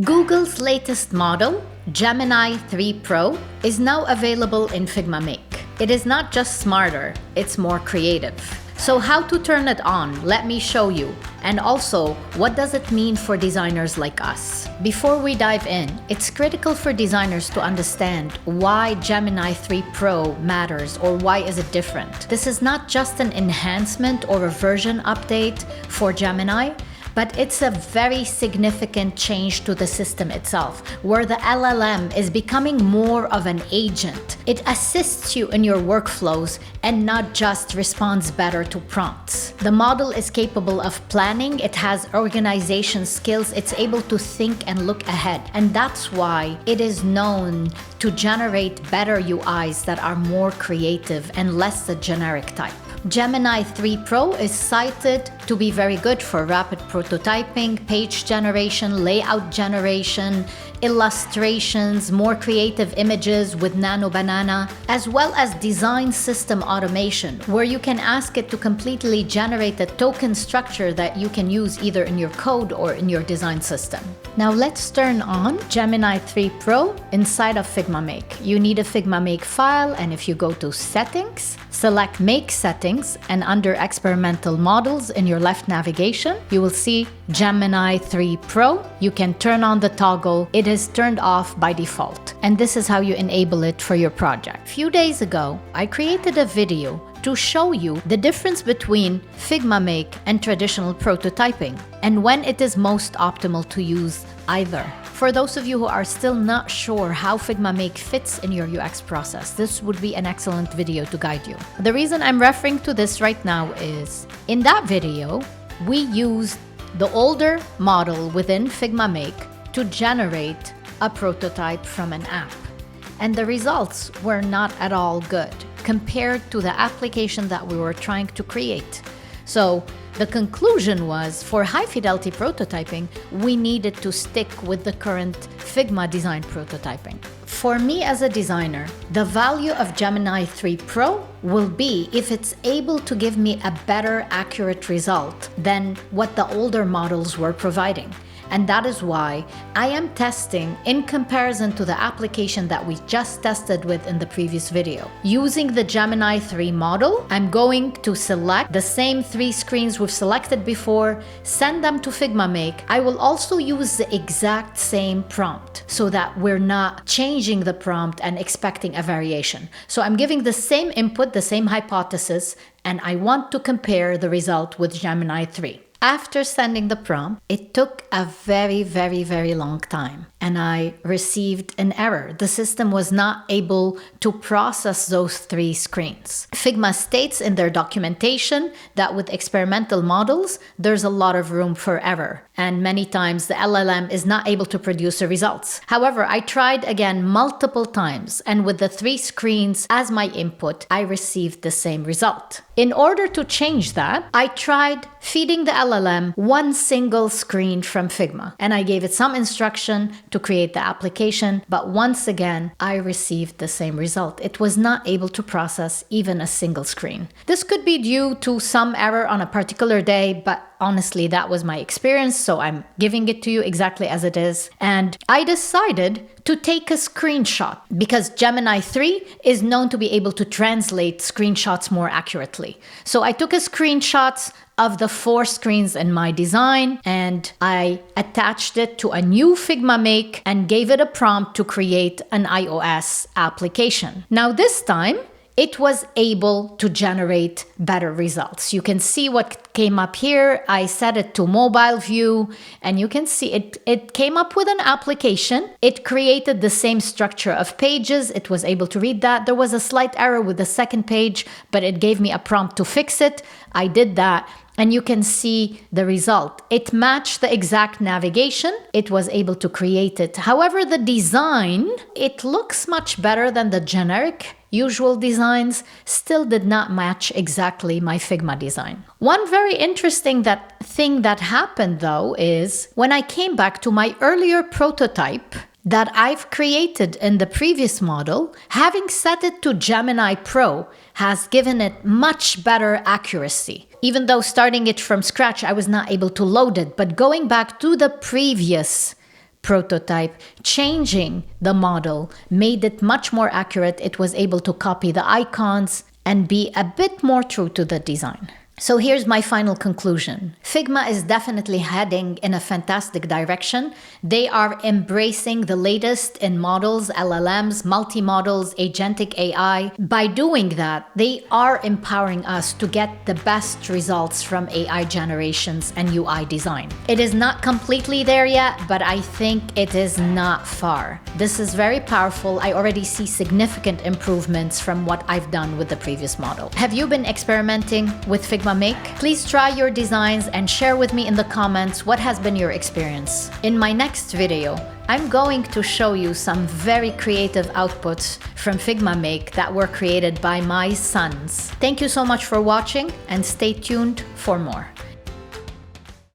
Google's latest model, Gemini 3 Pro, is now available in Figma Make. It is not just smarter, it's more creative. So how to turn it on? Let me show you. And also, what does it mean for designers like us? Before we dive in, it's critical for designers to understand why Gemini 3 Pro matters or why is it different. This is not just an enhancement or a version update for Gemini, but it's a very significant change to the system itself, where the LLM is becoming more of an agent. It assists you in your workflows and not just responds better to prompts. The model is capable of planning, it has organization skills, it's able to think and look ahead. And that's why it is known to generate better UIs that are more creative and less the generic type. Gemini 3 Pro is cited to be very good for rapid prototyping, page generation, layout generation, illustrations, more creative images with Nano Banana, as well as design system automation, where you can ask it to completely generate a token structure that you can use either in your code or in your design system. Now let's turn on Gemini 3 Pro inside of Figma Make. You need a Figma Make file, and if you go to Settings, select Make Settings, and under Experimental Models in your left navigation, you will see Gemini 3 Pro. You can turn on the toggle. It is turned off by default, and this is how you enable it for your project. A few days ago, I created a video to show you the difference between Figma Make and traditional prototyping, and when it is most optimal to use either. For those of you who are still not sure how Figma Make fits in your UX process, this would be an excellent video to guide you. The reason I'm referring to this right now is, in that video, we used the older model within Figma Make to generate a prototype from an app. And the results were not at all good compared to the application that we were trying to create. So the conclusion was, for high fidelity prototyping, we needed to stick with the current Figma design prototyping. For me as a designer, the value of Gemini 3 Pro will be if it's able to give me a better accurate result than what the older models were providing. And that is why I am testing in comparison to the application that we just tested with in the previous video. Using the Gemini 3 model, I'm going to select the same 3 screens we've selected before, send them to Figma Make. I will also use the exact same prompt so that we're not changing the prompt and expecting a variation. So I'm giving the same input, the same hypothesis, and I want to compare the result with Gemini 3. After sending the prompt, it took a very long time, and I received an error. The system was not able to process those 3 screens. Figma states in their documentation that with experimental models, there's a lot of room for error, and many times the LLM is not able to produce the results. However, I tried again multiple times, and with the 3 screens as my input, I received the same result. In order to change that, I tried feeding the LLM one single screen from Figma, and I gave it some instruction to create the application, but once again, I received the same result. It was not able to process even a single screen. This could be due to some error on a particular day, but honestly, that was my experience, so I'm giving it to you exactly as it is. And I decided to take a screenshot because Gemini 3 is known to be able to translate screenshots more accurately. So I took a screenshot of the 4 screens in my design, and I attached it to a new Figma Make and gave it a prompt to create an iOS application. Now this time, it was able to generate better results. You can see what came up here. I set it to mobile view, and you can see it came up with an application. It created the same structure of pages. It was able to read that. There was a slight error with the second page, but it gave me a prompt to fix it. I did that, and you can see the result. It matched the exact navigation. It was able to create it. However, the design, it looks much better than the generic usual designs, still did not match exactly my Figma design. One very interesting thing that happened though is when I came back to my earlier prototype that I've created in the previous model, having set it to Gemini Pro has given it much better accuracy. Even though starting it from scratch, I was not able to load it, but going back to the previous prototype, changing the model made it much more accurate. It was able to copy the icons and be a bit more true to the design. So here's my final conclusion. Figma is definitely heading in a fantastic direction. They are embracing the latest in models, LLMs, multi-models, agentic AI. By doing that, they are empowering us to get the best results from AI generations and UI design. It is not completely there yet, but I think it is not far. This is very powerful. I already see significant improvements from what I've done with the previous model. Have you been experimenting with Figma Make? Please try your designs and share with me in the comments what has been your experience. In my next video, I'm going to show you some very creative outputs from Figma Make that were created by my sons. Thank you so much for watching and stay tuned for more.